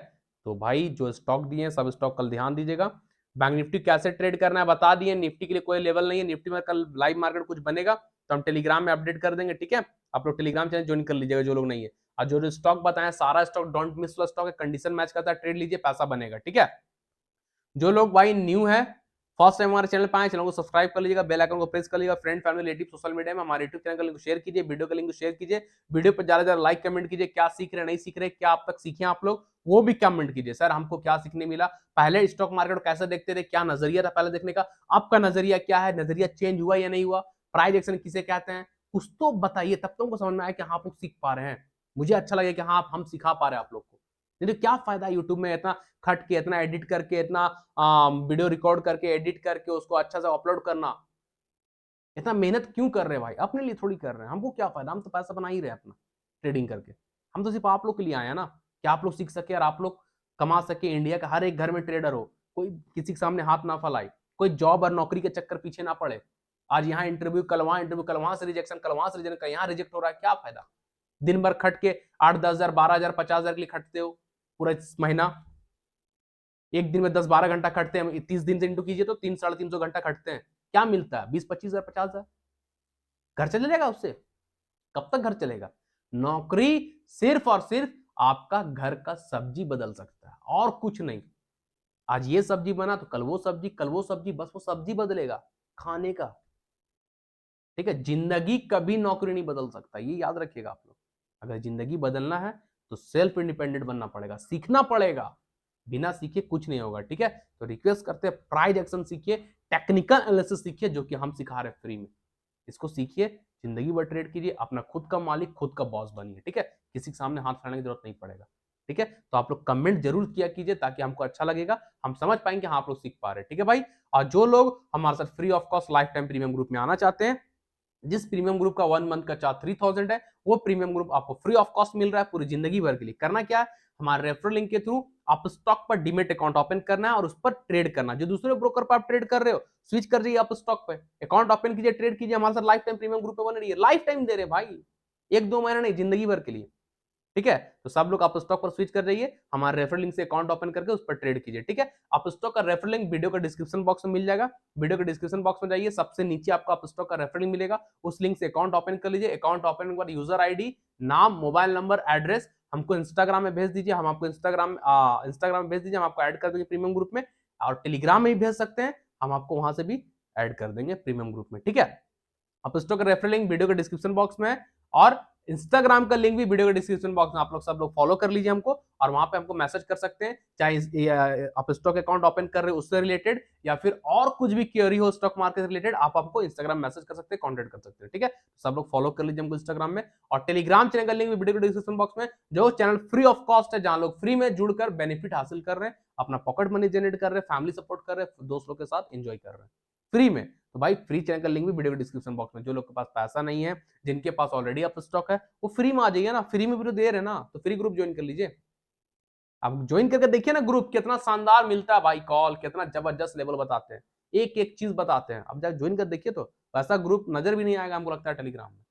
तो भाई जो स्टॉक दिए सब स्टॉक कल ध्यान दीजिएगा। बैंक निफ्टी कैसे ट्रेड करना है बता दिए, निफ्टी के लिए कोई लेवल नहीं है, निफ्टी में कल लाइव मार्केट कुछ बनेगा तो हम टेलीग्राम में अपडेट कर देंगे। ठीक है, आप लोग टेलीग्राम चैनल ज्वाइन कर लीजिएगा जो लोग नहीं है, और जो स्टॉक बताएं सारा स्टॉक डोंट मिस वाला स्टॉक है, कंडीशन मैच करता है, ट्रेड लीजिए पैसा बनेगा। ठीक है, जो लोग भाई न्यू है, फर्स्ट टाइम हमारे चैनल पर आए, चैनल को सब्सक्राइब कर लीजिएगा, बेल आइकन को प्रेस कर लीजिएगा, friend family relative social media में हमारे यूट्यूब चैनल का लिंक शेयर कीजिए, वीडियो का लिंक शेयर कीजिए, वीडियो पर ज्यादा ज्यादा लाइक कमेंट कीजिए, क्या सीख रहे नहीं सीख रहे, क्या आप तक सीखे आप लोग वो भी कमेंट कीजिए, सर हमको क्या सीखने मिला, पहले स्टॉक मार्केट को कैसे देखते थे, क्या नजरिया था पहले देखने का, आपका नजरिया क्या है, नजरिया चेंज हुआ या नहीं हुआ, प्राइस एक्शन किसे कहते हैं, कुछ तो बताइए, तब तो हमको समझ में आया कि हाँ आप लोग सीख पा रहे हैं, मुझे अच्छा लगे कि हाँ हम सिखा पा रहे हैं आप लोग को। नहीं तो क्या फायदा यूट्यूब में इतना खट के, इतना एडिट करके, इतना वीडियो रिकॉर्ड करके, एडिट करके उसको अच्छा से अपलोड करना। इतना मेहनत क्यों कर रहे हैं भाई? अपने लिए थोड़ी कर रहे हैं, हमको क्या फायदा, हम तो पैसा बना ही रहे हैं अपना ट्रेडिंग करके। हम तो सिर्फ आप लोग के लिए आए हैं ना, कि आप लोग सीख सके और आप लोग कमा सके। इंडिया का हर एक घर में ट्रेडर हो, कोई किसी के सामने हाथ ना फैलाए, कोई जॉब और नौकरी के चक्कर पीछे ना पड़े। आज यहाँ इंटरव्यू, कल वहां इंटरव्यू, कल वहां से रिजेक्शन, कल वहां से रिजेक्शन, यहाँ रिजेक्ट हो रहा है, क्या फायदा? दिन भर खट के 8-10 हजार, 12 हजार, 50 हजार के लिए खटते हो पूरा महीना। एक दिन में 10-12 घंटा खटते हैं, 30 दिन से इंटू कीजिए तो 300-350 घंटा खटते हैं। क्या मिलता है? 20-25 हजार, 50 हजार। घर चल जाएगा उससे? कब तक घर चलेगा? नौकरी सिर्फ और सिर्फ आपका घर का सब्जी बदल सकता है, और कुछ नहीं। आज ये सब्जी बना तो कल वो सब्जी, कल वो सब्जी, बस वो सब्जी बदलेगा खाने का। ठीक है, जिंदगी कभी नौकरी नहीं बदल सकता, ये याद रखिएगा आप लोग। अगर जिंदगी बदलना है तो सेल्फ इंडिपेंडेंट बनना पड़ेगा, सीखना पड़ेगा। बिना सीखे कुछ नहीं होगा। ठीक है, तो रिक्वेस्ट करते हैं, प्राइस एक्शन सीखिए, टेक्निकल एनालिसिस सीखिए, जो कि हम सिखा रहे हैं फ्री में। इसको सीखिए, जिंदगी भर ट्रेड कीजिए, अपना खुद का मालिक, खुद का बॉस बनिए। ठीक है, किसी के सामने हाथ फैलाने की जरूरत नहीं पड़ेगा। ठीक है, तो आप लोग कमेंट जरूर किया कीजिए, ताकि हमको अच्छा लगेगा, हम समझ पाएंगे हाँ आप लोग सीख पा रहे हैं। ठीक है भाई, और जो लोग हमारे साथ free of cost life time premium group में आना चाहते हैं, जिस प्रीमियम ग्रुप का 1 मंथ का चार्ज 3000 है, वो प्रीमियम ग्रुप आपको फ्री ऑफ कॉस्ट मिल रहा है पूरी जिंदगी भर के लिए। करना क्या है, हमारे रेफरल लिंक के थ्रू आप स्टॉक पर डीमेट अकाउंट ओपन करना है और उस पर ट्रेड करना। जो दूसरे ब्रोकर पर आप ट्रेड कर रहे हो, स्विच कर जाइए आप स्टॉक पे, अकाउंट ओपन कीजिए, ट्रेड कीजिए, हमारे साथ लाइफ टाइम प्रीमियम ग्रुप में बने रहिए। लाइफ टाइम दे रहे भाई, 1-2 महीना नहीं, जिंदगी भर के लिए। ठीक है, तो सब लोग आप स्टॉक पर स्विच कर जाइए, हमारे रेफरल लिंक से अकाउंट ओपन करके उस पर ट्रेड कीजिए। ठीक है, आप स्टॉक का रेफरल लिंक वीडियो का डिस्क्रिप्शन बॉक्स में मिल जाएगा। वीडियो के डिस्क्रिप्शन बॉक्स में जाइए, सबसे नीचे आपको आप स्टॉक का रेफरल लिंक मिलेगा, उस लिंक से अकाउंट ओपन कर लीजिए। अकाउंट ओपन के बाद यूजर आईडी, नाम, मोबाइल नंबर, एड्रेस हमको इंस्टाग्राम में भेज दीजिए, हम आपको इंस्टाग्राम में भेज दीजिए, हम आपको ऐड कर देंगे प्रीमियम ग्रुप में। और टेलीग्राम में भी भेज सकते हैं, हम आपको वहां से भी ऐड कर देंगे प्रीमियम ग्रुप में। ठीक है, आप स्टॉक का रेफरल लिंक वीडियो के डिस्क्रिप्शन बॉक्स में है, और इंस्टाग्राम का लिंक भी वीडियो के डिस्क्रिप्शन बॉक्स में। आप लोग सब लोग फॉलो कर लीजिए हमको, और वहां पे हमको मैसेज कर सकते हैं, चाहे आप स्टॉक अकाउंट ओपन कर रहे हो उससे रिलेटेड, या फिर और कुछ भी क्वेरी हो स्टॉक मार्केट से रिलेटेड, आप हमको इंस्टाग्राम मैसेज कर सकते हैं, कॉन्टेक्ट कर सकते हैं। ठीक है, सब लोग फॉलो कर लीजिए हमको इंस्टाग्राम में, और टेलीग्राम चैनल का लिंक भी वीडियो के डिस्क्रिप्शन बॉक्स में, जो चैनल फ्री ऑफ कॉस्ट है, जहां लोग फ्री में जुड़कर बेनिफिट हासिल कर रहे हैं, अपना पॉकेट मनी जनरेट कर रहे हैं, फैमिली सपोर्ट कर रहे हैं, दोस्तों के साथ एंजॉय कर रहे हैं फ्री में। तो भाई फ्री चैनल का लिंक भी वीडियो के डिस्क्रिप्शन बॉक्स में। जो लोग के पास पैसा नहीं है, जिनके पास ऑलरेडी अप स्टॉक है, वो फ्री में आ जाइए ना, फ्री में भी तो दे रहे हैं ना, तो फ्री ग्रुप ज्वाइन कर लीजिए। अब ज्वाइन करके देखिए ना, ग्रुप कितना शानदार मिलता है भाई, कॉल कितना जबरदस्त लेवल बताते हैं, एक एक चीज बताते हैं। अब जाकर ज्वाइन कर देखिए, तो ऐसा ग्रुप नजर भी नहीं आएगा हमको लगता है टेलीग्राम में।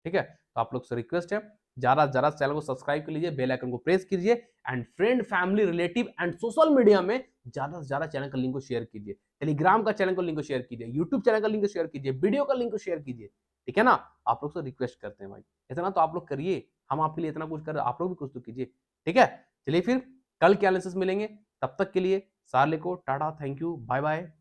ठीक है, तो आप लोग से रिक्वेस्ट है, ज्यादा से ज्यादा चैनल को सब्सक्राइब कर लीजिए, बेल आइकन को प्रेस कीजिए, and friend, family, relative and social media में ज्यादा से ज्यादा चैनल का लिंक को शेयर कीजिए, टेलीग्राम का चैनल को लिंक को शेयर कीजिए, यूट्यूब चैनल का लिंक को शेयर कीजिए, वीडियो का लिंक को शेयर कीजिए। ठीक है ना, आप लोग से रिक्वेस्ट करते हैं भाई, इतना तो आप लोग करिए, हम आपके लिए इतना कुछ कर रहे हैं, आप लोग भी कुछ तो कीजिए। ठीक है, चलिए फिर कल के एनालिसिस मिलेंगे, तब तक के लिए सारे को tata, thank you, bye bye.